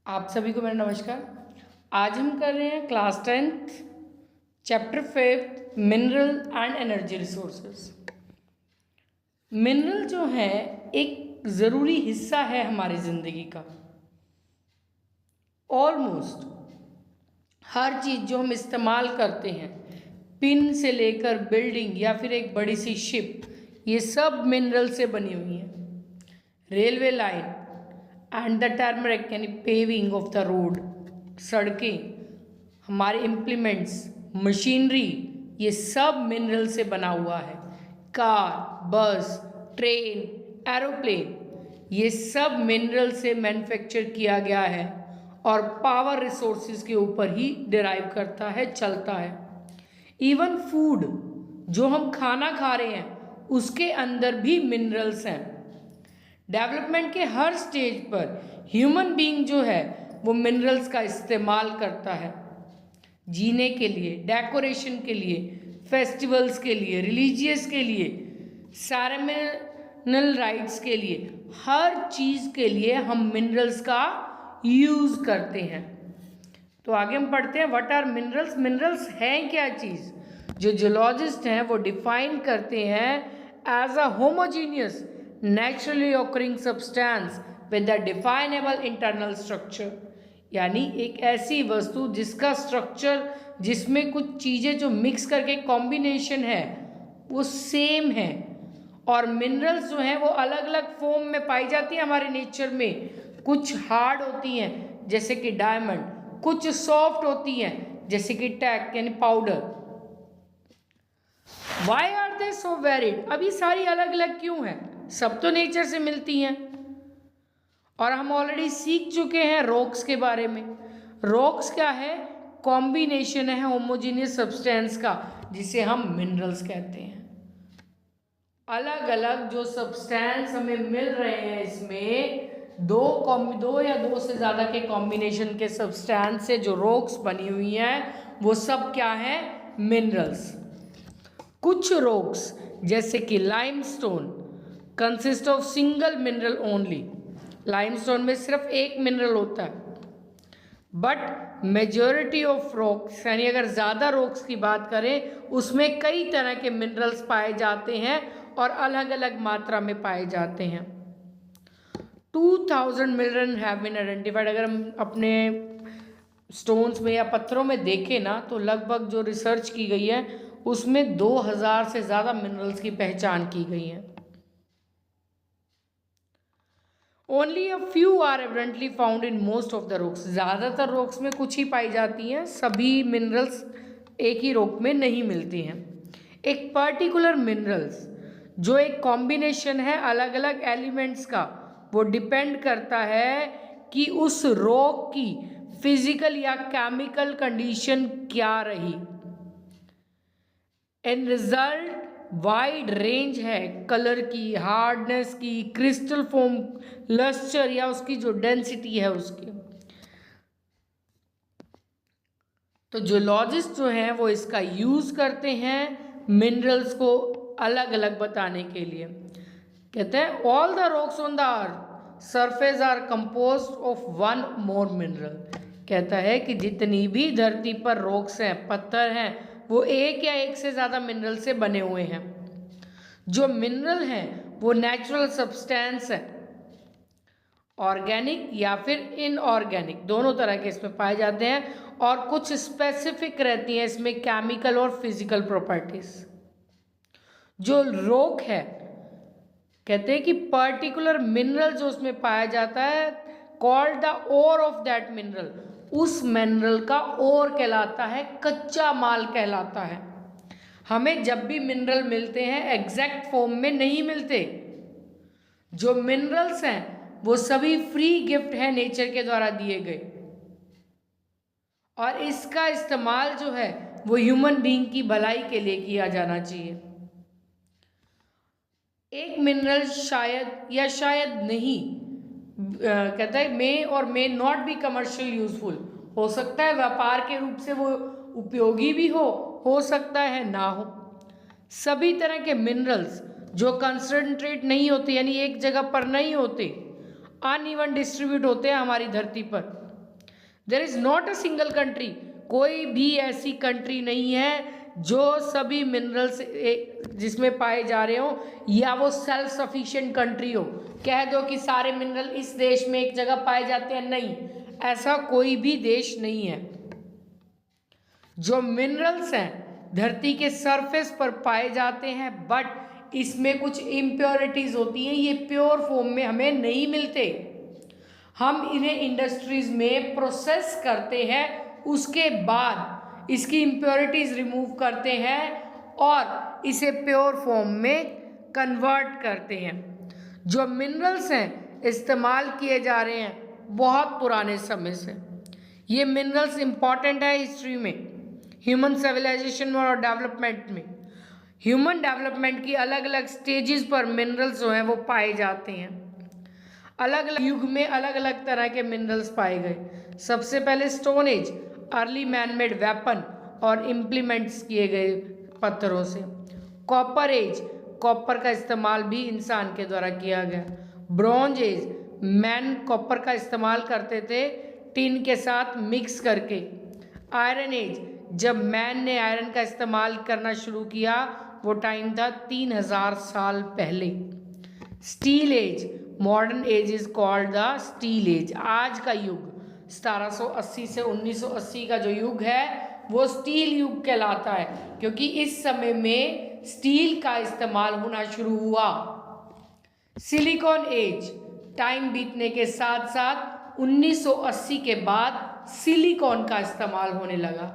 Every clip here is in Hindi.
आप सभी को मेरा नमस्कार। आज हम कर रहे हैं class 10th chapter 5 mineral and energy resources. Mineral जो है एक ज़रूरी हिस्सा है हमारी ज़िंदगी का। ऑलमोस्ट हर चीज़ जो हम इस्तेमाल करते हैं, पिन से लेकर बिल्डिंग या फिर एक बड़ी सी शिप, ये सब मिनरल से बनी हुई हैं। Railway line and the turmeric यानी पेविंग ऑफ द रोड, सड़कें, हमारे इम्प्लीमेंट्स, मशीनरी, ये सब मिनरल से बना हुआ है। कार, बस, ट्रेन, एरोप्लेन, ये सब मिनरल से मैन्युफैक्चर किया गया है और पावर रिसोर्सेज के ऊपर ही डिराइव करता है, चलता है। इवन फूड जो हम खाना खा रहे हैं उसके अंदर भी मिनरल्स हैं। डेवलपमेंट के हर स्टेज पर ह्यूमन बीइंग जो है वो मिनरल्स का इस्तेमाल करता है, जीने के लिए, डेकोरेशन के लिए, फेस्टिवल्स के लिए, रिलीजियस के लिए, सेरेमनियल राइट्स के लिए, हर चीज़ के लिए हम मिनरल्स का यूज़ करते हैं। तो आगे हम पढ़ते हैं व्हाट आर मिनरल्स। मिनरल्स हैं क्या चीज़? जो जियोलॉजिस्ट हैं वो डिफाइन करते हैं as a homogeneous naturally occurring substance with the definable internal structure, यानी एक ऐसी वस्तु जिसका स्ट्रक्चर, जिसमें कुछ चीज़ें जो मिक्स करके कॉम्बिनेशन है वो सेम है। और मिनरल्स जो हैं वो अलग अलग फॉर्म में पाई जाती हैं हमारे नेचर में। कुछ हार्ड होती हैं जैसे कि डायमंड, कुछ सॉफ्ट होती हैं जैसे कि टैक यानी powder. Why are they so varied? अब ये सारी अलग अलग क्यों हैं? सब तो नेचर से मिलती हैं। और हम ऑलरेडी सीख चुके हैं रॉक्स के बारे में। रॉक्स क्या है? कॉम्बिनेशन है होमोजीनियस सब्सटेंस का, जिसे हम मिनरल्स कहते हैं। अलग अलग जो सब्सटेंस हमें मिल रहे हैं, इसमें दो या दो से ज़्यादा के कॉम्बिनेशन के सब्सटेंस से जो रॉक्स बनी हुई हैं वो सब क्या है? मिनरल्स। कुछ रॉक्स जैसे कि limestone consist of single mineral only. Limestone में सिर्फ एक मिनरल होता है। बट मेजॉरिटी ऑफ रॉक्स, यानी अगर ज़्यादा रॉक्स की बात करें, उसमें कई तरह के मिनरल्स पाए जाते हैं और अलग अलग मात्रा में पाए जाते हैं। 2000 मिनरल हैव बीन आइडेंटिफाइड। अगर हम अपने स्टोन्स में या पत्थरों में देखें ना, तो लगभग जो रिसर्च की गई है उसमें 2000 से ज़्यादा मिनरल्स की पहचान की गई है। Only a few are evidently found in most of the rocks. ज़्यादातर रॉक्स में कुछ ही पाई जाती हैं, सभी मिनरल्स एक ही रॉक में नहीं मिलती हैं। एक पर्टिकुलर मिनरल्स जो एक कॉम्बिनेशन है अलग अलग एलिमेंट्स का, वो डिपेंड करता है कि उस रॉक की फिजिकल या केमिकल कंडीशन क्या रही। एंड रिजल्ट वाइड रेंज है कलर की, हार्डनेस की, क्रिस्टल फॉर्म, लस्टर या उसकी जो डेंसिटी है उसकी। तो जियोलॉजिस्ट जो हैं वो इसका यूज़ करते हैं मिनरल्स को अलग अलग बताने के लिए। कहते हैं all the rocks on the earth surface are compose of one more mineral. कहता है कि जितनी भी धरती पर रॉक्स हैं, पत्थर हैं, वो एक या एक से ज़्यादा मिनरल से बने हुए हैं। जो मिनरल हैं वो नेचुरल सब्सटेंस है, ऑर्गेनिक या फिर इनऑर्गेनिक, दोनों तरह के इसमें पाए जाते हैं। और कुछ स्पेसिफिक रहती हैं इसमें केमिकल और फिजिकल प्रॉपर्टीज। जो रॉक है, कहते हैं कि पर्टिकुलर मिनरल जो उसमें पाया जाता है, called the ore of that mineral, उस मिनरल का ओर कहलाता है, कच्चा माल कहलाता है। हमें जब भी मिनरल मिलते हैं एग्जैक्ट फॉर्म में नहीं मिलते। जो मिनरल्स हैं वो सभी फ्री गिफ्ट है नेचर के द्वारा दिए गए, और इसका इस्तेमाल जो है वो ह्यूमन बीइंग की भलाई के लिए किया जाना चाहिए। एक मिनरल शायद या शायद नहीं, कहता है मे और may not be commercial useful. हो सकता है व्यापार के रूप से वो उपयोगी भी हो सकता है ना हो। सभी तरह के मिनरल्स जो कंसंट्रेट नहीं होते, यानी एक जगह पर नहीं होते, अनइवन डिस्ट्रीब्यूट होते हैं हमारी धरती पर, there is not a single country, कोई भी ऐसी कंट्री नहीं है जो सभी मिनरल्स जिसमें पाए जा रहे हो या वो सेल्फ सफिशिएंट कंट्री हो, कह दो कि सारे मिनरल इस देश में एक जगह पाए जाते हैं, नहीं, ऐसा कोई भी देश नहीं है। जो मिनरल्स हैं धरती के सरफेस पर पाए जाते हैं, बट इसमें कुछ इम्प्योरिटीज होती हैं, ये प्योर फॉर्म में हमें नहीं मिलते। हम इन्हें इंडस्ट्रीज में प्रोसेस करते हैं, उसके बाद इसकी इम्प्योरिटीज रिमूव करते हैं और इसे प्योर फॉर्म में कन्वर्ट करते हैं। जो मिनरल्स हैं इस्तेमाल किए जा रहे हैं बहुत पुराने समय से। ये मिनरल्स इंपॉर्टेंट है हिस्ट्री में, ह्यूमन सिविलाइजेशन और डेवलपमेंट में। ह्यूमन डेवलपमेंट की अलग अलग स्टेजेस पर मिनरल्स जो हैं वो पाए जाते हैं। अलग अलग युग में अलग अलग तरह के मिनरल्स पाए गए। सबसे पहले stone age, early man made weapon और इम्प्लीमेंट्स किए गए पत्थरों से। कॉपर एज, कॉपर का इस्तेमाल भी इंसान के द्वारा किया गया। ब्रॉन्ज एज, मैन कॉपर का इस्तेमाल करते थे टिन के साथ मिक्स करके। आयरन एज, जब मैन ने आयरन का इस्तेमाल करना शुरू किया वो टाइम था 3000 साल पहले। Steel age, modern age is called the steel age. आज का युग 1780 से 1980 का जो युग है वो स्टील युग कहलाता है, क्योंकि इस समय में स्टील का इस्तेमाल होना शुरू हुआ। सिलिकॉन एज, टाइम बीतने के साथ साथ 1980 के बाद सिलिकॉन का इस्तेमाल होने लगा।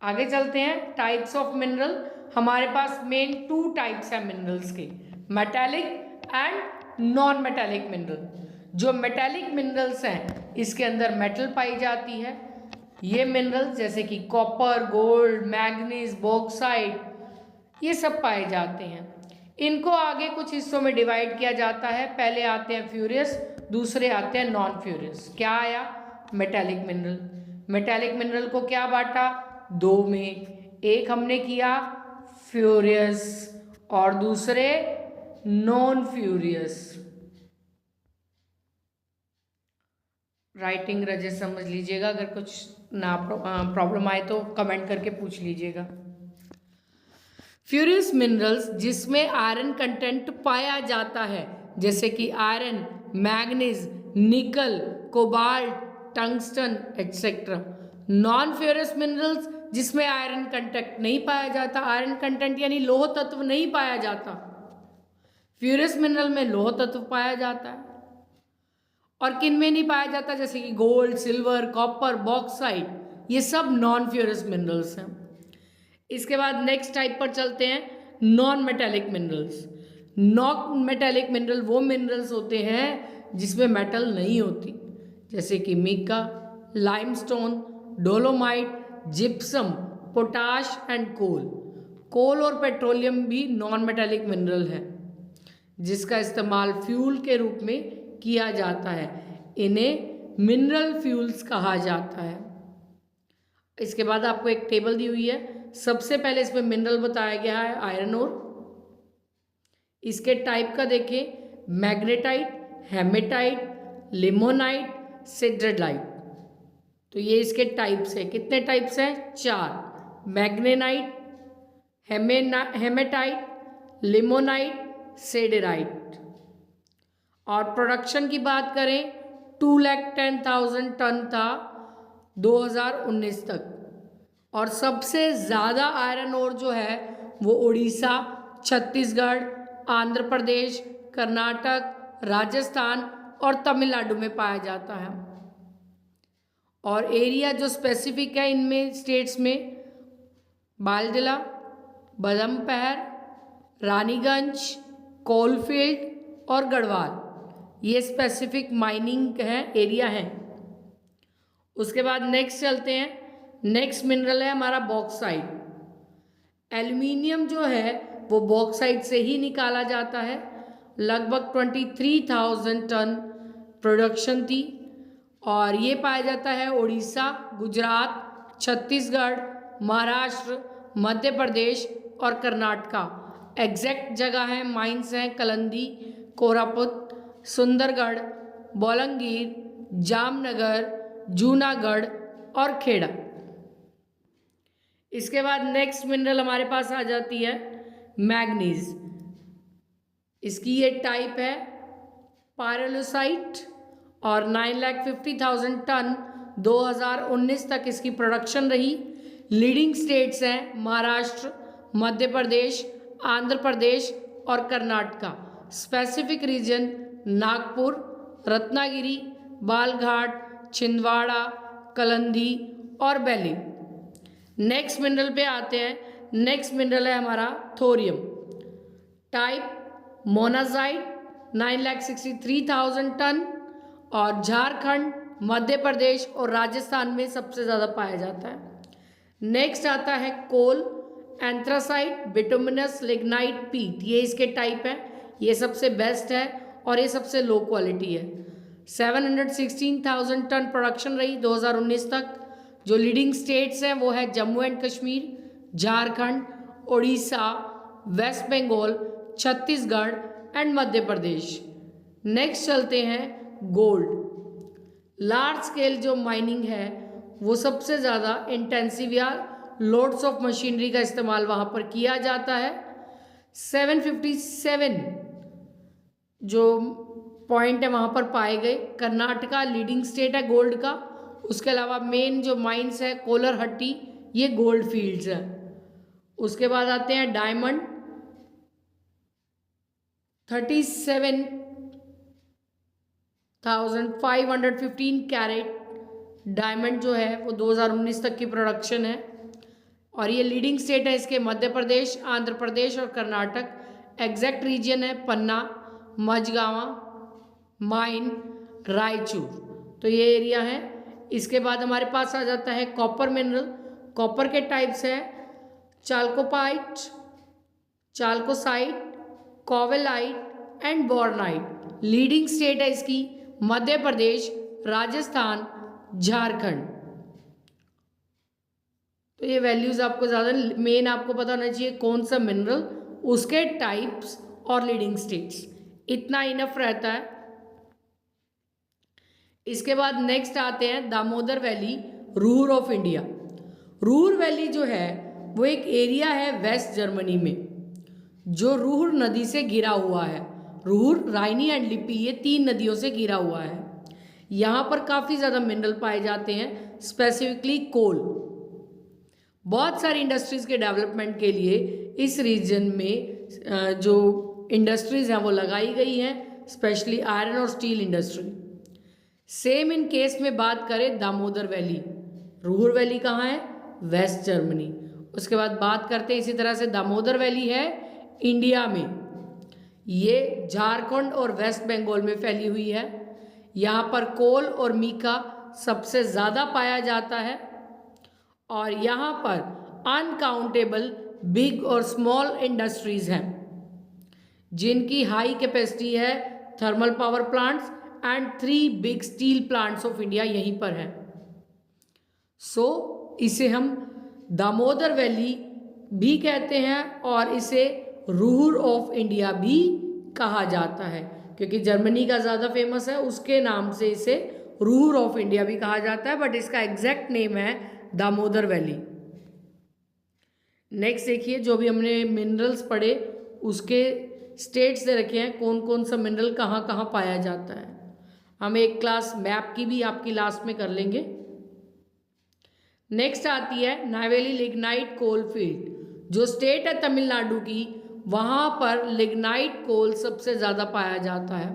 आगे चलते हैं, टाइप्स ऑफ मिनरल। हमारे पास मेन 2 टाइप्स हैं मिनरल्स के, metallic and non metallic mineral. जो मेटेलिक मिनरल्स हैं इसके अंदर मेटल पाई जाती है। ये मिनरल्स जैसे कि कॉपर, गोल्ड, मैग्नीज, बॉक्साइट, ये सब पाए जाते हैं। इनको आगे कुछ हिस्सों में डिवाइड किया जाता है। पहले आते हैं फ्यूरियस, दूसरे आते हैं नॉन फ्यूरियस। क्या आया? Metallic mineral. मेटेलिक मिनरल को क्या बांटा? 2 में, एक हमने किया फ्यूरियस और दूसरे नॉन फ्यूरियस। राइटिंग रजे समझ लीजिएगा, अगर कुछ ना प्रॉब्लम आए तो कमेंट करके पूछ लीजिएगा। फ्यूरियस मिनरल्स जिसमें आयरन कंटेंट पाया जाता है, जैसे कि आयरन, मैग्नीज, निकल, cobalt, tungsten etcetera. Non furious minerals जिसमें आयरन कंटेंट नहीं पाया जाता, आयरन कंटेंट यानी लौह तत्व नहीं पाया जाता। फ्यूरियस मिनरल में लौह तत्व पाया जाता है। और किन में नहीं पाया जाता? जैसे कि गोल्ड, सिल्वर, कॉपर, बॉक्साइट, ये सब नॉन फ्यूरियस मिनरल्स हैं। इसके बाद नेक्स्ट टाइप पर चलते हैं, non metallic minerals. Non metallic mineral वो मिनरल्स होते हैं जिसमें मेटल नहीं होती, जैसे कि mica, limestone, dolomite, gypsum, potash and coal. Coal और पेट्रोलियम भी नॉन मेटेलिक मिनरल है जिसका इस्तेमाल फ्यूल के रूप में किया जाता है। इन्हें मिनरल फ्यूल्स कहा जाता है। इसके बाद आपको एक टेबल दी हुई है। सबसे पहले इसमें मिनरल बताया गया है आयरन ओर। इसके टाइप का देखें, मैग्नेटाइट, हेमेटाइट, लिमोनाइट, सिड्रेलाइट। तो ये इसके टाइप्स है। कितने टाइप्स हैं? 4, मैग्नेटाइट, हेमेटाइट, लिमोनाइट, सिडेराइट। और प्रोडक्शन की बात करें 210,000 टन था 2019 तक। और सबसे ज़्यादा आयरन ओर जो है वो उड़ीसा, छत्तीसगढ़, आंध्र प्रदेश, कर्नाटक, राजस्थान और तमिलनाडु में पाया जाता है। और एरिया जो स्पेसिफिक है इनमें स्टेट्स में, बालदिला, बदमपहर, रानीगंज, कोलफील्ड और गढ़वाल, ये स्पेसिफिक माइनिंग है, एरिया है। उसके बाद नेक्स्ट चलते हैं। नेक्स्ट मिनरल है हमारा बॉक्साइट। एल्युमिनियम जो है वो बॉक्साइट से ही निकाला जाता है। लगभग 23,000 टन प्रोडक्शन थी। और ये पाया जाता है उड़ीसा, गुजरात, छत्तीसगढ़, महाराष्ट्र, मध्य प्रदेश और कर्नाटका। एग्जैक्ट जगह है, माइंस हैं कलंदी, कोरापुट, सुंदरगढ़, बोलंगीर, जामनगर, जूनागढ़ और खेड़ा। इसके बाद नेक्स्ट मिनरल हमारे पास आ जाती है मैग्नीज। इसकी ये टाइप है पायरोलुसाइट और 9,50,000 टन 2019 तक इसकी प्रोडक्शन रही। लीडिंग स्टेट्स हैं महाराष्ट्र, मध्य प्रदेश, आंध्र प्रदेश और कर्नाटका। स्पेसिफिक रीजन नागपुर, रत्नागिरी, बालघाट, छिंदवाड़ा, कलंदी और बैली। नेक्स्ट मिनरल पे आते हैं। नेक्स्ट मिनरल है हमारा थोरियम। टाइप मोनाजाइट 9,63,000 टन और झारखंड, मध्य प्रदेश और राजस्थान में सबसे ज़्यादा पाया जाता है। नेक्स्ट आता है कोल, एंथ्रासाइट, बिटुमिनस, लिग्नाइट, पीट। ये इसके टाइप है। ये सबसे बेस्ट है और ये सबसे लो क्वालिटी है। 716,000 टन प्रोडक्शन रही 2019 तक। जो लीडिंग स्टेट्स हैं वो है Jammu and Kashmir, Jharkhand, Orissa, West Bengal, Chhattisgarh and Madhya Pradesh. Next चलते हैं गोल्ड। लार्ज स्केल जो माइनिंग है वो सबसे ज़्यादा इंटेंसिव या लोड्स ऑफ मशीनरी का इस्तेमाल वहाँ पर किया जाता है। 757 जो पॉइंट है वहाँ पर पाए गए। कर्नाटका लीडिंग स्टेट है गोल्ड का। उसके अलावा मेन जो माइंस है कोलर हट्टी, ये गोल्ड फील्ड्स है। उसके बाद आते हैं डायमंड। 37,515 कैरेट डायमंड जो है वो 2019 तक की प्रोडक्शन है और ये लीडिंग स्टेट है इसके मध्य प्रदेश, आंध्र प्रदेश और कर्नाटक। एग्जैक्ट रीजन है पन्ना, मझगावा, माइन, रायचूर। तो ये एरिया है। इसके बाद हमारे पास आ जाता है कॉपर मिनरल। कॉपर के टाइप्स है चाल्कोपाइट, चाल्कोसाइट, कोवेलाइट एंड बोर्नाइट। लीडिंग स्टेट है इसकी मध्य प्रदेश, राजस्थान, झारखंड। तो ये वैल्यूज आपको ज़्यादा मेन आपको पता होना चाहिए कौन सा मिनरल, उसके टाइप्स और लीडिंग स्टेट्स, इतना इनफ रहता है। इसके बाद नेक्स्ट आते हैं Damodar valley, Ruhr of India. Ruhr valley जो है वो एक एरिया है वेस्ट जर्मनी में जो रूर नदी से घिरा हुआ है। रूर, राइनी एंड लिपि, ये 3 नदियों से घिरा हुआ है। यहाँ पर काफ़ी ज़्यादा मिनरल पाए जाते हैं, स्पेसिफिकली कोल। बहुत सारी इंडस्ट्रीज़ के डेवलपमेंट के लिए इस रीजन में जो इंडस्ट्रीज़ हैं वो लगाई गई हैं, स्पेशली आयरन और steel industry. Same in case में बात करें दामोदर वैली, रूर वैली कहाँ है? West Germany. उसके बाद बात करते हैं इसी तरह से दामोदर वैली है इंडिया में, ये झारखंड और वेस्ट बंगाल में फैली हुई है। यहाँ पर कोल और मीका सबसे ज़्यादा पाया जाता है और यहाँ पर अनकाउंटेबल बिग और स्मॉल इंडस्ट्रीज़ हैं जिनकी हाई कैपेसिटी है। Thermal power plants and 3 big steel plants of India यहीं पर है। सो इसे हम दामोदर वैली भी कहते हैं और इसे रूर ऑफ इंडिया भी कहा जाता है क्योंकि जर्मनी का ज़्यादा फेमस है, उसके नाम से इसे रूर ऑफ इंडिया भी कहा जाता है, बट इसका एग्जैक्ट नेम है दामोदर वैली। नेक्स्ट देखिए, जो भी हमने मिनरल्स पढ़े उसके स्टेट्स दे रखे हैं, कौन कौन सा मिनरल कहाँ कहाँ पाया जाता है। हम एक क्लास मैप की भी आपकी लास्ट में कर लेंगे। नेक्स्ट आती है नावेली लिग्नाइट कोल फील्ड। जो स्टेट है तमिलनाडु की, वहाँ पर लिग्नाइट कोल सबसे ज़्यादा पाया जाता है।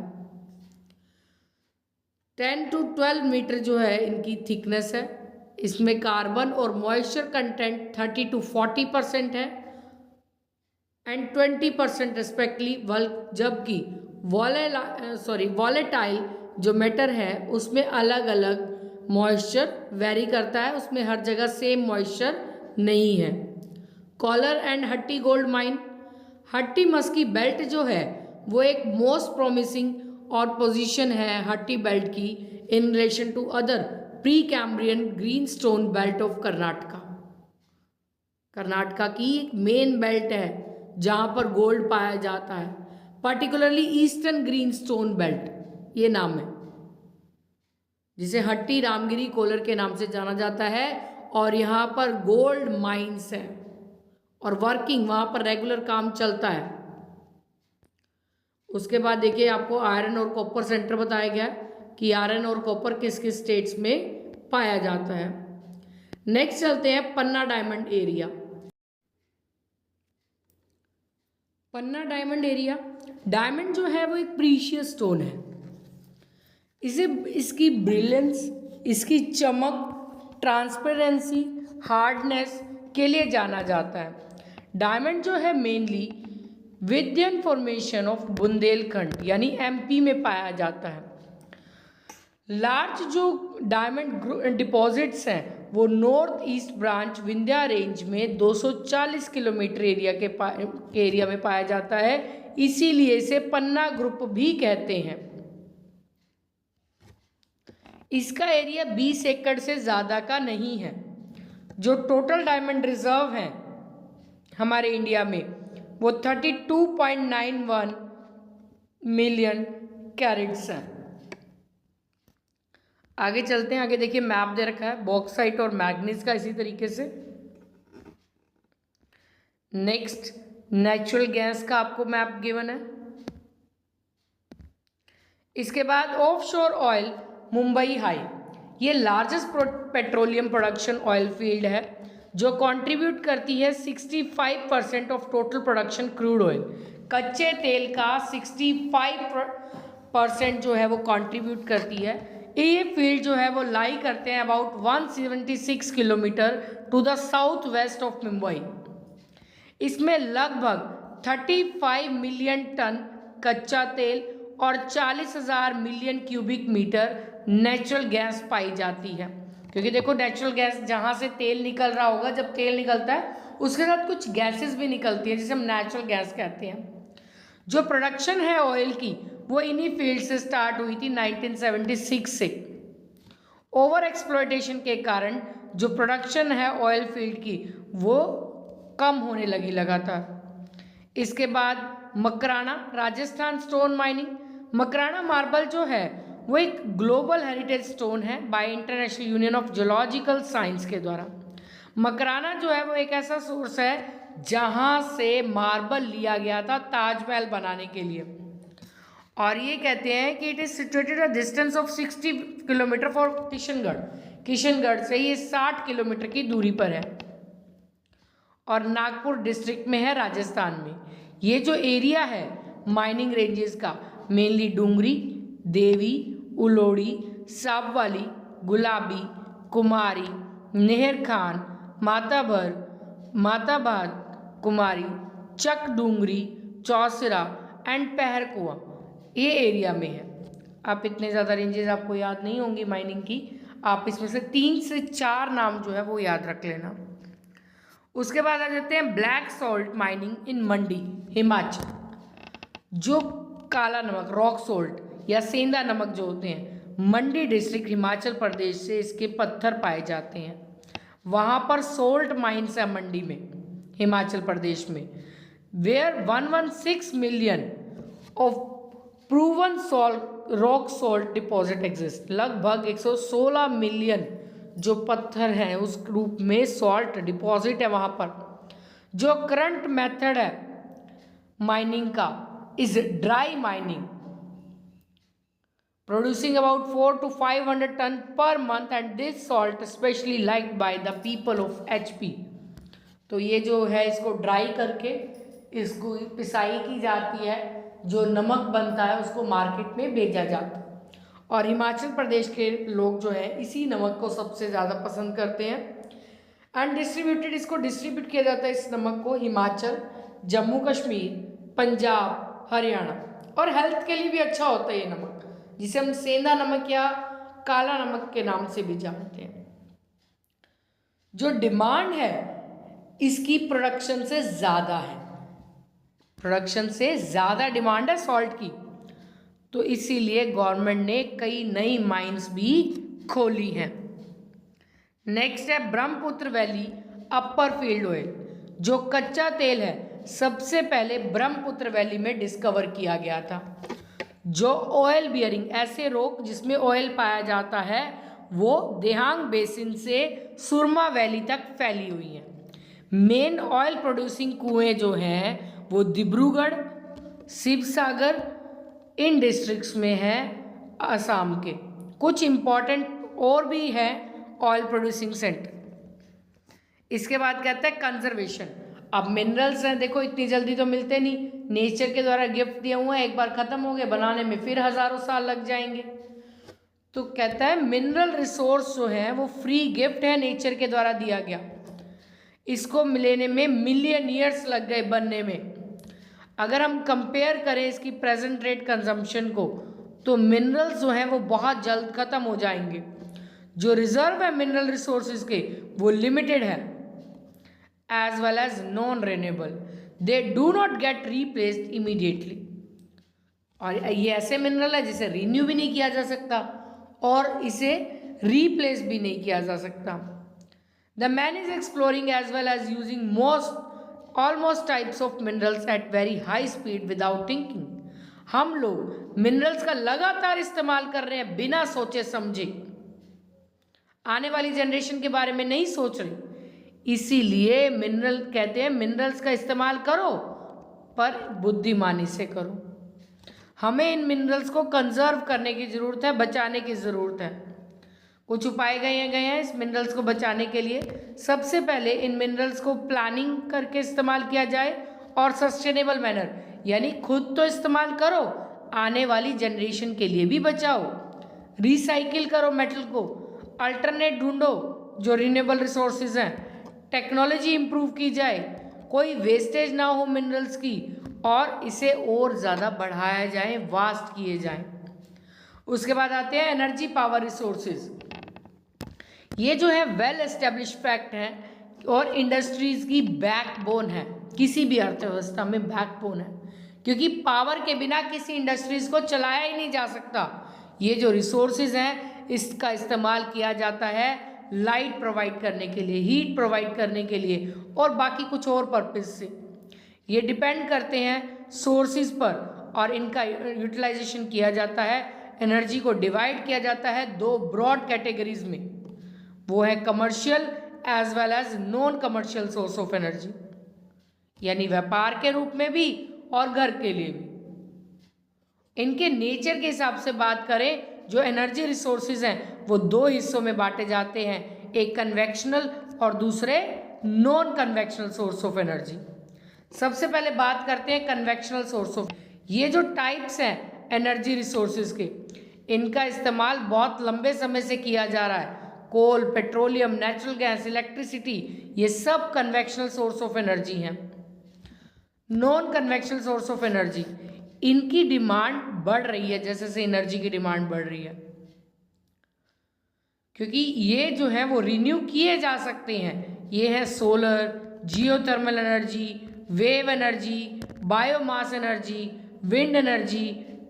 10 to 12 मीटर जो है इनकी थिकनेस है। इसमें कार्बन और मॉइस्चर कंटेंट 30 to 40% है एंड 20% रिस्पेक्टली। जबकि वॉलेटाइल जो मैटर है उसमें अलग अलग मॉइस्चर वेरी करता है, उसमें हर जगह सेम मॉइस्चर नहीं है। कॉलर एंड हट्टी गोल्ड माइन, हट्टी मस्की बेल्ट जो है वो एक मोस्ट प्रॉमिसिंग और पोजीशन है हट्टी बेल्ट की in relation to other pre Cambrian green stone belt of Karnataka. Karnataka की एक मेन बेल्ट है जहाँ पर गोल्ड पाया जाता है, particularly eastern green stone belt, ये नाम है। जिसे हट्टी रामगिरी कोलर के नाम से जाना जाता है। और यहाँ पर गोल्ड माइंस है और वर्किंग, वहाँ पर रेगुलर काम चलता है। उसके बाद देखिए आपको आयरन और कॉपर सेंटर बताया गया है कि आयरन और कॉपर किस किस स्टेट्स में पाया जाता है। नेक्स्ट चलते हैं पन्ना डायमंड एरिया। पन्ना डायमंड एरिया, डायमंड जो है वो एक प्रीशियस स्टोन है। इसे इसकी ब्रिलियंस, इसकी चमक, ट्रांसपेरेंसी, हार्डनेस के लिए जाना जाता है। डायमंड जो है मेनली विद्यन फॉर्मेशन ऑफ बुंदेलखंड यानी एमपी में पाया जाता है। लार्ज जो डायमंड डिपॉजिट्स हैं वो north east branch Vindhya range में 240 किलोमीटर एरिया में पाया जाता है, इसीलिए इसे पन्ना ग्रुप भी कहते हैं। इसका एरिया 20 एकड़ से ज़्यादा का नहीं है। जो टोटल डायमंड रिजर्व हैं हमारे इंडिया में वो 32.91 मिलियन कैरेट्स हैं। आगे चलते हैं, आगे देखिए मैप दे रखा है बॉक्साइट और मैग्नीज का इसी तरीके से। नेक्स्ट नेचुरल गैस का आपको मैप गिवन है। इसके बाद ऑफशोर ऑयल मुंबई हाई, ये largest petroleum production oil field है जो कंट्रीब्यूट करती है 65% of total production crude oil. कच्चे तेल का 65% जो है वो कंट्रीब्यूट करती है। ये फील्ड जो है वो लाई करते हैं about 176 kilometre to the south west of Mumbai. इसमें लगभग 35 मिलियन टन कच्चा तेल और 40,000 million cubic metre natural gas पाई जाती है। क्योंकि देखो नेचुरल गैस जहाँ से तेल निकल रहा होगा, जब तेल निकलता है उसके साथ कुछ गैसेस भी निकलती है जिसे हम नेचुरल गैस कहते हैं। जो प्रोडक्शन है ऑयल की वो इन्हीं फील्ड से स्टार्ट हुई थी 1976 से। ओवर एक्सप्लॉयटेशन के कारण जो प्रोडक्शन है ऑयल फील्ड की वो कम होने लगी लगातार। इसके बाद Makrana Rajasthan stone mining. Makrana marble जो है वो एक ग्लोबल हेरिटेज स्टोन है bye international union of geological science के द्वारा। मकराना जो है वो एक ऐसा सोर्स है जहाँ से मार्बल लिया गया था ताजमहल बनाने के लिए, और ये कहते हैं कि it is situated a distance of 60 kilometre for Kishangarh. Kishangarh से ये 60 किलोमीटर की दूरी पर है और नागपुर डिस्ट्रिक्ट में है राजस्थान में। ये जो एरिया है माइनिंग रेंजेस का मेनली डूंगरी, देवी, उलोड़ी, साबवाली, गुलाबी, कुमारी, नेहर खान, माताबाद कुमारी, चक डूंगरी, चौसरा एंड पहरकुआ ये एरिया में है। आप इतने ज़्यादा रेंजेस आपको याद नहीं होंगी माइनिंग की, आप इसमें से 3 से 4 नाम जो है वो याद रख लेना। उसके बाद आ जाते हैं ब्लैक सॉल्ट माइनिंग इन मंडी हिमाचल। जो काला नमक रॉक सोल्ट या सेंधा नमक जो होते हैं मंडी डिस्ट्रिक्ट हिमाचल प्रदेश से इसके पत्थर पाए जाते हैं। वहाँ पर सोल्ट माइन्स है मंडी में हिमाचल प्रदेश में, where 116 million of proven rock salt deposit exist. लगभग 116 मिलियन जो पत्थर हैं उस ग्रुप में सॉल्ट डिपॉजिट है वहाँ पर। जो करंट मेथड है माइनिंग का is dry mining, producing about 400 to 500 ton per month and this salt especially liked by the people of HP। तो ये जो है इसको ड्राई करके इसको पिसाई की जाती है, जो नमक बनता है उसको मार्केट में बेचा जाता है और हिमाचल प्रदेश के लोग जो है इसी नमक को सबसे ज़्यादा पसंद करते हैं। एंड डिस्ट्रीब्यूटेड, इसको डिस्ट्रीब्यूट किया जाता है इस नमक को हिमाचल, जम्मू कश्मीर, पंजाब, हरियाणा, और हेल्थ के लिए भी अच्छा होता है ये नमक जिसे हम सेंधा नमक या काला नमक के नाम से भी जानते हैं। जो डिमांड है इसकी प्रोडक्शन से ज़्यादा है, प्रोडक्शन से ज़्यादा डिमांड है सॉल्ट की, तो इसीलिए गवर्नमेंट ने कई नई माइंस भी खोली हैं। नेक्स्ट है Brahmaputra valley upper field oil. जो कच्चा तेल है सबसे पहले ब्रह्मपुत्र वैली में डिस्कवर किया गया था। जो ऑयल बियरिंग, ऐसे रॉक जिसमें ऑयल पाया जाता है, वो देहांग बेसिन से सुरमा वैली तक फैली हुई हैं। मेन ऑयल प्रोड्यूसिंग कुएं जो हैं वो डिब्रूगढ़, शिवसागर इन डिस्ट्रिक्ट्स में है असम के। कुछ इम्पॉर्टेंट और भी है ऑयल प्रोड्यूसिंग सेंटर। इसके बाद कहता है कंजर्वेशन। अब मिनरल्स हैं, देखो इतनी जल्दी तो मिलते नहीं, नेचर के द्वारा गिफ्ट दिया हुआ है, एक बार खत्म हो गए, बनाने में फिर हजारों साल लग जाएंगे। तो कहता है मिनरल रिसोर्स जो है वो फ्री गिफ्ट है, नेचर के द्वारा दिया गया, इसको मिलने में मिलियन ईयर्स लग गए बनने में। अगर हम कंपेयर करें इसकी प्रेजेंट रेट कंजम्पशन को, तो मिनरल्स जो हैं वो बहुत जल्द खत्म हो जाएंगे। जो रिजर्व है मिनरल रिसोर्सेज के वो लिमिटेड है, as well as non renewable, they do not get replaced immediately. और ये ऐसे मिनरल है जिसे रिन्यू भी नहीं किया जा सकता और इसे रिप्लेस भी नहीं किया जा सकता। The man is exploring as well as using almost types of minerals at very high speed without thinking. हम लोग मिनरल्स का लगातार इस्तेमाल कर रहे हैं बिना सोचे समझे, आने वाली जनरेशन के बारे में नहीं सोच रही। इसीलिए मिनरल कहते हैं मिनरल्स का इस्तेमाल करो पर बुद्धिमानी से करो। हमें इन मिनरल्स को कंजर्व करने की ज़रूरत है, बचाने की ज़रूरत है। कुछ उपाय गए हैं इस मिनरल्स को बचाने के लिए। सबसे पहले इन मिनरल्स को प्लानिंग करके इस्तेमाल किया जाए और सस्टेनेबल मैनर, यानी खुद तो इस्तेमाल करो, आने वाली जनरेशन के लिए भी बचाओ। रिसाइकिल करो मेटल को, अल्टरनेट ढूंढो जो रिन्यूएबल रिसोर्सेज हैं, टेक्नोलॉजी इम्प्रूव की जाए, कोई वेस्टेज ना हो मिनरल्स की, और इसे और ज़्यादा बढ़ाया जाए, वास्ट किए जाएं। उसके बाद आते हैं एनर्जी पावर रिसोर्सेज। ये जो है वेल एस्टेब्लिश फैक्ट है और इंडस्ट्रीज की बैकबोन है, किसी भी अर्थव्यवस्था में बैकबोन है, क्योंकि पावर के बिना किसी इंडस्ट्रीज को चलाया ही नहीं जा सकता। ये जो रिसोर्सेज हैं इसका इस्तेमाल किया जाता है लाइट प्रोवाइड करने के लिए, हीट प्रोवाइड करने के लिए और बाकी कुछ और पर्पज से। ये डिपेंड करते हैं सोर्सेज पर और इनका यूटिलाइजेशन किया जाता है। एनर्जी को डिवाइड किया जाता है दो ब्रॉड कैटेगरीज में, वो है commercial as well as non commercial source of energy, यानी व्यापार के रूप में भी और घर के लिए भी। इनके नेचर के हिसाब से बात करें, जो एनर्जी रिसोर्सेज हैं वो दो हिस्सों में बांटे जाते हैं, एक कन्वेक्शनल और दूसरे non convectional source of energy. सबसे पहले बात करते हैं कन्वेक्शनल सोर्स ऑफ। ये जो टाइप्स हैं एनर्जी रिसोर्सेज के, इनका इस्तेमाल बहुत लंबे समय से किया जा रहा है। कोल, पेट्रोलियम, नेचुरल गैस, इलेक्ट्रिसिटी, ये सब कन्वेक्शनल सोर्स ऑफ एनर्जी हैं। Non convectional source of energy, इनकी डिमांड बढ़ रही है जैसे जैसे एनर्जी की डिमांड बढ़ रही है, क्योंकि ये जो है वो रिन्यू किए जा सकते हैं। ये है solar, geothermal energy, wave energy, biomass energy, wind energy,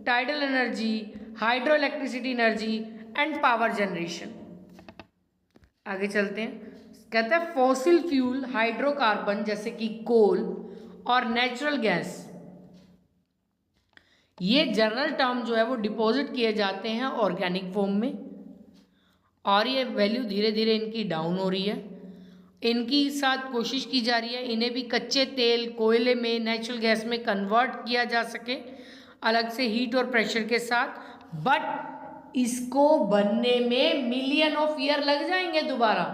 tidal energy, hydro electricity energy and power generation. आगे चलते हैं। कहते हैं फॉसिल फ्यूल, हाइड्रोकार्बन जैसे कि कोल और नेचुरल गैस, ये जनरल टर्म जो है वो डिपॉजिट किए जाते हैं ऑर्गेनिक फॉर्म में, और ये वैल्यू धीरे धीरे इनकी डाउन हो रही है। इनकी साथ कोशिश की जा रही है इन्हें भी कच्चे तेल, कोयले में, नेचुरल गैस में कन्वर्ट किया जा सके अलग से हीट और प्रेशर के साथ, बट इसको बनने में मिलियन ऑफ ईयर लग जाएंगे दोबारा।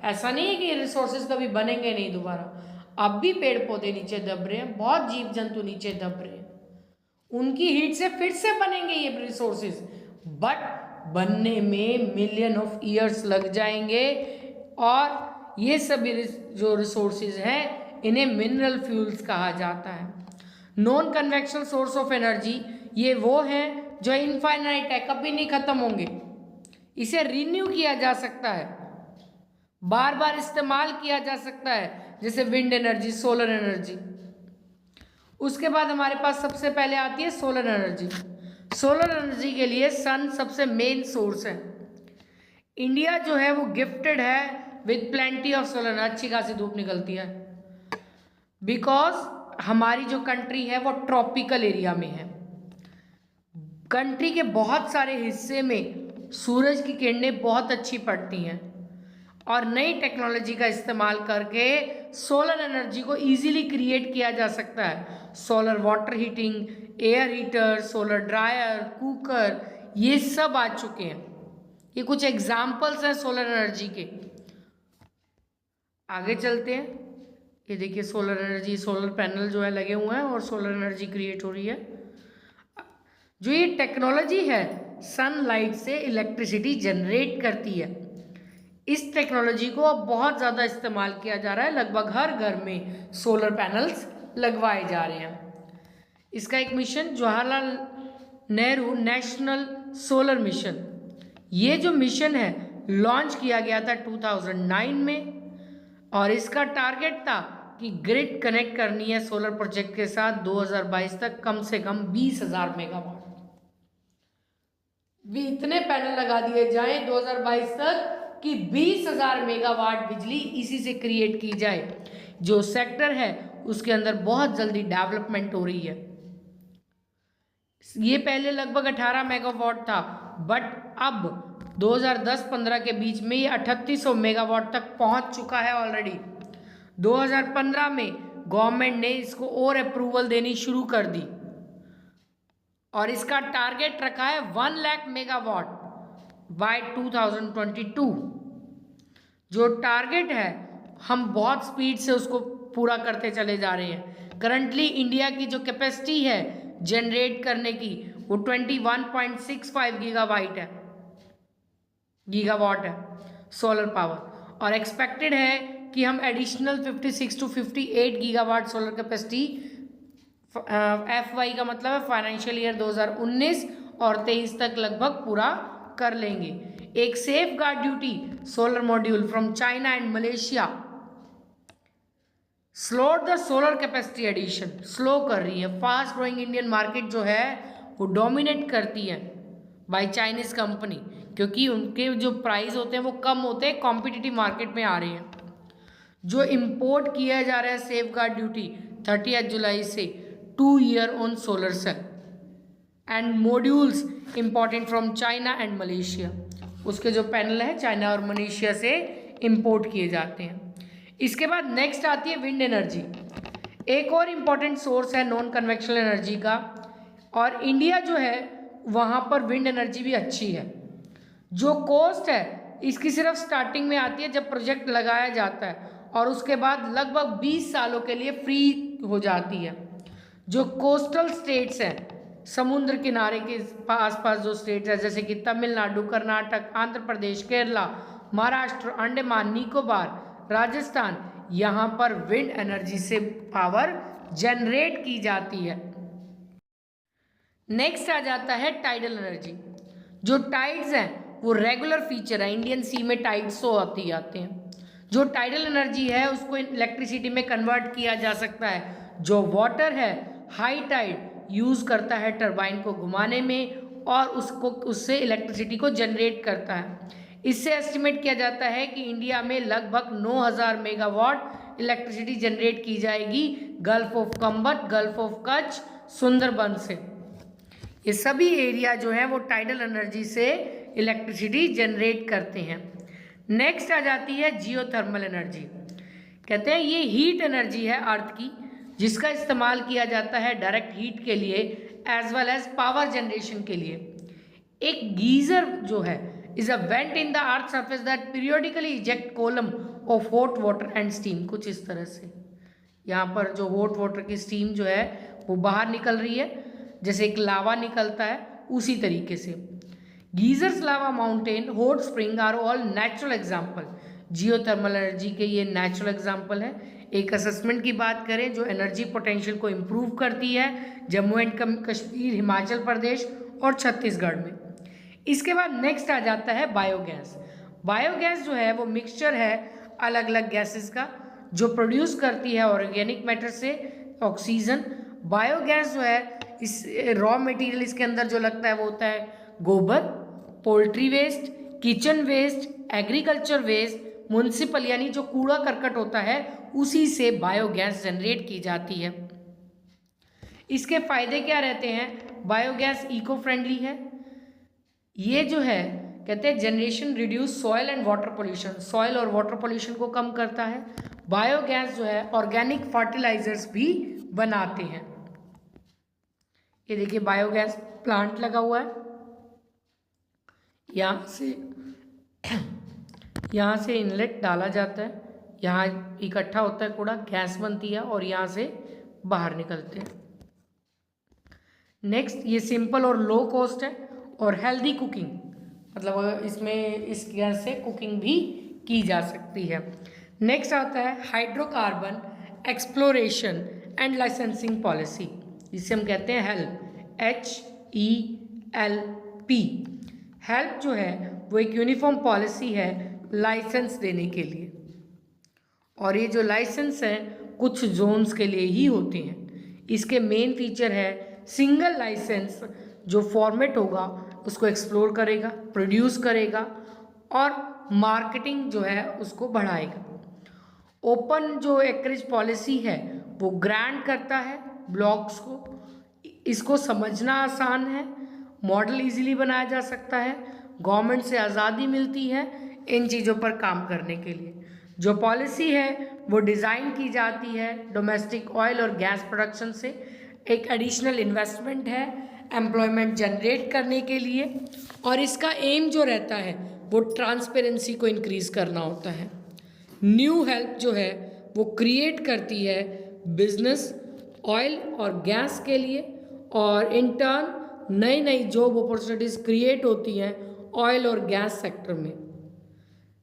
ऐसा नहीं है कि रिसोर्सेज कभी बनेंगे नहीं दोबारा। अब भी पेड़ पौधे नीचे दब रहे हैं, बहुत जीव जंतु नीचे दब रहे हैं, उनकी हीट से फिर से बनेंगे ये रिसोर्सेज, बट बनने में मिलियन ऑफ ईयर्स लग जाएंगे। और ये सभी जो रिसोर्सेज हैं इन्हें मिनरल फ्यूल्स कहा जाता है। Non convectional source of energy, ये वो हैं जो इनफाइनाइट है, कभी नहीं खत्म होंगे, इसे रिन्यू किया जा सकता है, बार बार इस्तेमाल किया जा सकता है, जैसे विंड एनर्जी, सोलर एनर्जी। उसके बाद हमारे पास सबसे पहले आती है सोलर एनर्जी। सोलर एनर्जी के लिए सन सबसे मेन सोर्स है। इंडिया जो है वो गिफ्टेड है विद प्लेंटी ऑफ सोलर, अच्छी खासी धूप निकलती है, बिकॉज हमारी जो कंट्री है वो ट्रॉपिकल एरिया में है। कंट्री के बहुत सारे हिस्से में सूरज की किरणें बहुत अच्छी पड़ती हैं और नई टेक्नोलॉजी का इस्तेमाल करके सोलर एनर्जी को इजीली क्रिएट किया जा सकता है। Solar water heating, air heater, solar dryer, cooker, ये सब आ चुके हैं। ये कुछ एग्जाम्पल्स हैं सोलर एनर्जी के। आगे चलते हैं। ये देखिए सोलर एनर्जी, सोलर पैनल जो है लगे हुए हैं और सोलर एनर्जी क्रिएट हो रही है। जो ये टेक्नोलॉजी है सनलाइट से इलेक्ट्रिसिटी जनरेट करती है। इस टेक्नोलॉजी को अब बहुत ज़्यादा इस्तेमाल किया जा रहा है, लगभग हर घर में सोलर पैनल्स लगवाए जा रहे हैं। इसका एक mission Jawaharlal Nehru national solar mission, ये जो मिशन है लॉन्च किया गया था 2009 में और इसका टारगेट था कि ग्रिड कनेक्ट करनी है सोलर प्रोजेक्ट के साथ 2022 तक कम से कम 20,000 मेगावाट। भी इतने पैनल लगा दिए जाएं 2022 तक कि 20,000 मेगावाट बिजली इसी से क्रिएट की जाए। जो सेक्टर है उसके अंदर बहुत जल्दी डेवलपमेंट हो रही है। ये पहले लगभग 18 मेगावाट था, बट अब 2010-15 के बीच में ये 3800 मेगावाट तक पहुंच चुका है ऑलरेडी। 2015 में गवर्नमेंट ने इसको और अप्रूवल देनी शुरू कर दी और इसका टारगेट रखा है 1 लाख मेगावाट बाय 2022। जो टारगेट है हम बहुत स्पीड से उसको पूरा करते चले जा रहे हैं। करंटली इंडिया की जो कैपेसिटी है जनरेट करने की वो 21.65 गीगावाट है सोलर पावर, और एक्सपेक्टेड है कि हम additional 56 to 58 gigawatt solar capacity FY का मतलब है फाइनेंशियल ईयर 2019 और 23 तक लगभग पूरा कर लेंगे। एक safeguard duty solar module from China and Malaysia slowed the solar capacity addition, slow कर रही है। फास्ट ग्रोइंग इंडियन मार्केट जो है वो डोमिनेट करती है बाय चाइनीज कंपनी, क्योंकि उनके जो प्राइस होते हैं वो कम होते हैं, कॉम्पिटिटिव मार्केट में आ रहे हैं। जो इंपोर्ट किया जा रहा है सेफ गार्ड ड्यूटी 30 जुलाई से 2 year on solar cell and modules important from China and Malaysia. उसके जो पैनल है चाइना और मलेशिया से इंपोर्ट किए जाते हैं। इसके बाद नेक्स्ट आती है विंड एनर्जी, एक और इम्पॉर्टेंट सोर्स है नॉन कन्वेक्शनल एनर्जी का, और इंडिया जो है वहाँ पर विंड एनर्जी भी अच्छी है। जो कॉस्ट है इसकी सिर्फ स्टार्टिंग में आती है जब प्रोजेक्ट लगाया जाता है और उसके बाद लगभग 20 सालों के लिए फ्री हो जाती है। जो कोस्टल स्टेट्स हैं, समुद्र किनारे के आसपास जो स्टेट्स हैं जैसे कि तमिलनाडु, कर्नाटक, आंध्र प्रदेश, केरला, महाराष्ट्र, अंडमान निकोबार, राजस्थान, यहाँ पर विंड एनर्जी से पावर जनरेट की जाती है। नेक्स्ट आ जाता है टाइडल एनर्जी। जो टाइड्स हैं वो रेगुलर फीचर है, इंडियन सी में टाइड्स तो आते जाते हैं। जो टाइडल एनर्जी है उसको इलेक्ट्रिसिटी में कन्वर्ट किया जा सकता है। जो वाटर है हाई टाइड यूज़ करता है टरबाइन को घुमाने में और उससे इलेक्ट्रिसिटी को जनरेट करता है। इससे एस्टिमेट किया जाता है कि इंडिया में लगभग 9,000 मेगावाट इलेक्ट्रिसिटी जनरेट की जाएगी gulf of Khambhat, gulf of Kutch, Sundarban से। ये सभी एरिया जो है वो टाइडल एनर्जी से इलेक्ट्रिसिटी जनरेट करते हैं। नेक्स्ट आ जाती है जियोथर्मल एनर्जी। कहते हैं ये हीट एनर्जी है अर्थ की, जिसका इस्तेमाल किया जाता है डायरेक्ट हीट के लिए as well as power generation के लिए। एक गीजर जो है is a vent in the earth surface that periodically eject column of hot water and steam. कुछ इस तरह से यहाँ पर जो हॉट वाटर की स्टीम जो है वो बाहर निकल रही है, जैसे एक लावा निकलता है उसी तरीके से। Geysers, lava mountain, hot spring are all natural example. Geothermal energy के ये नेचुरल एग्जाम्पल है। एक असेसमेंट की बात करें जो एनर्जी पोटेंशियल को इम्प्रूव करती है जम्मू एंड कश्मीर, हिमाचल प्रदेश और छत्तीसगढ़ में। इसके बाद नेक्स्ट आ जाता है बायोगैस। बायोगैस जो है वो मिक्सचर है अलग अलग गैसेस का जो प्रोड्यूस करती है ऑर्गेनिक मैटर से ऑक्सीजन। बायोगैस जो है इस रॉ मटेरियल इसके अंदर जो लगता है वो होता है गोबर, poultry waste, kitchen waste, agriculture waste, municipal यानी जो कूड़ा करकट होता है उसी से बायोगैस जनरेट की जाती है। इसके फायदे क्या रहते हैं? बायोगैस इको फ्रेंडली है। ये जो है कहते हैं generation reduce soil and water pollution, soil और वाटर पोल्यूशन को कम करता है। बायोगैस जो है ऑर्गेनिक फर्टिलाइजर्स भी बनाते हैं। ये देखिए बायोगैस प्लांट लगा हुआ है, यहाँ से इनलेट डाला जाता है, यहाँ इकट्ठा होता है कूड़ा, गैस बनती है और यहाँ से बाहर निकलते हैं। नेक्स्ट, ये सिंपल और लो कॉस्ट है और हेल्दी कुकिंग, मतलब इसमें इस गैस से कुकिंग भी की जा सकती है। नेक्स्ट आता है hydrocarbon exploration and licensing policy, जिसे हम कहते हैं हेल्प, HELP। हेल्प जो है वो एक यूनिफॉर्म पॉलिसी है लाइसेंस देने के लिए, और ये जो लाइसेंस है कुछ जोन्स के लिए ही होते हैं। इसके मेन फीचर है सिंगल लाइसेंस, जो फॉर्मेट होगा उसको एक्सप्लोर करेगा, प्रोड्यूस करेगा और मार्केटिंग जो है उसको बढ़ाएगा। ओपन जो एकरेज पॉलिसी है वो ग्रांट करता है ब्लॉक्स को, इसको समझना आसान है, मॉडल इजीली बनाया जा सकता है, गवर्नमेंट से आज़ादी मिलती है इन चीज़ों पर काम करने के लिए। जो पॉलिसी है वो डिज़ाइन की जाती है डोमेस्टिक ऑयल और गैस प्रोडक्शन से, एक एडिशनल इन्वेस्टमेंट है एम्प्लॉयमेंट जनरेट करने के लिए, और इसका एम जो रहता है वो ट्रांसपेरेंसी को इंक्रीज़ करना होता है। न्यू हेल्प जो है वो क्रिएट करती है बिजनेस ऑयल और गैस के लिए, और इन टर्न नई नई जॉब अपॉर्चुनिटीज़ क्रिएट होती हैं ऑयल और गैस सेक्टर में।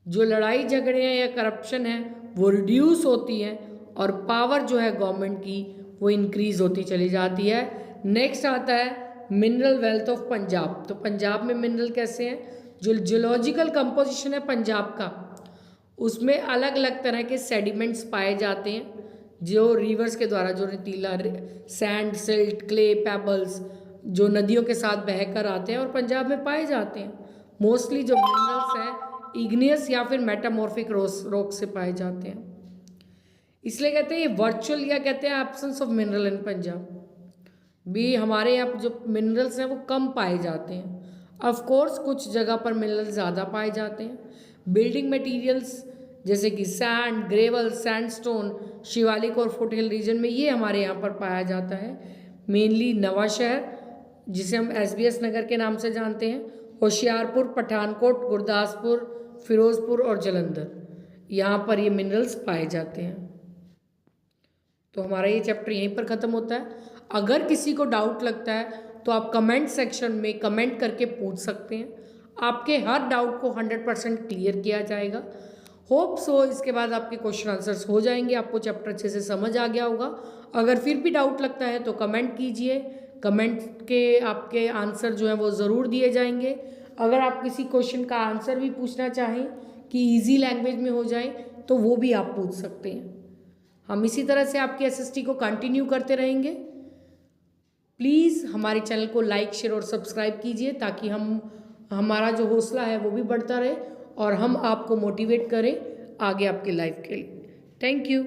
जो लड़ाई झगड़े हैं या करप्शन है वो रिड्यूस होती है, और पावर जो है गवर्नमेंट की वो इंक्रीज़ होती चली जाती है। नेक्स्ट आता है मिनरल वेल्थ ऑफ पंजाब। तो पंजाब में मिनरल कैसे हैं, जो जियोलॉजिकल कंपोजिशन है पंजाब का, उसमें अलग अलग तरह के सेडिमेंट्स पाए जाते हैं, जो रिवर्स के द्वारा, जो रेतीला सैंड, सिल्ट, क्ले, पेबल्स जो नदियों के साथ बहकर आते हैं और पंजाब में पाए जाते हैं। मोस्टली जो मिनरल्स हैं इग्नियस या फिर मेटामॉर्फिक रॉक से पाए जाते हैं, इसलिए कहते हैं ये वर्चुअल या कहते हैं एब्सेंस ऑफ मिनरल इन पंजाब। भी हमारे यहाँ जो मिनरल्स हैं वो कम पाए जाते हैं। ऑफ कोर्स कुछ जगह पर मिनरल ज़्यादा पाए जाते हैं। बिल्डिंग मटेरियल्स जैसे कि सैंड, ग्रेवल, सैंडस्टोन, शिवालिक और फुटहिल रीजन में ये हमारे यहाँ पर पाया जाता है। मेनली नवा शहर, जिसे हम SBS नगर के नाम से जानते हैं, होशियारपुर, पठानकोट, गुरदासपुर, फिरोजपुर और जलंधर, यहाँ पर ये मिनरल्स पाए जाते हैं। तो हमारा ये चैप्टर यहीं पर ख़त्म होता है। अगर किसी को डाउट लगता है तो आप कमेंट सेक्शन में कमेंट करके पूछ सकते हैं, आपके हर डाउट को 100% क्लियर किया जाएगा। होप सो इसके बाद आपके क्वेश्चन आंसर्स हो जाएंगे, आपको चैप्टर अच्छे से समझ आ गया होगा। अगर फिर भी डाउट लगता है तो कमेंट कीजिए, कमेंट के आपके आंसर जो है वो ज़रूर दिए जाएंगे। अगर आप किसी क्वेश्चन का आंसर भी पूछना चाहें कि इजी लैंग्वेज में हो जाए तो वो भी आप पूछ सकते हैं। हम इसी तरह से आपके SST को कंटिन्यू करते रहेंगे। प्लीज़ हमारे चैनल को लाइक, शेयर और सब्सक्राइब कीजिए, ताकि हमारा जो हौसला है वो भी बढ़ता रहे और हम आपको मोटिवेट करें आगे आपकी लाइफ के लिए। Thank you.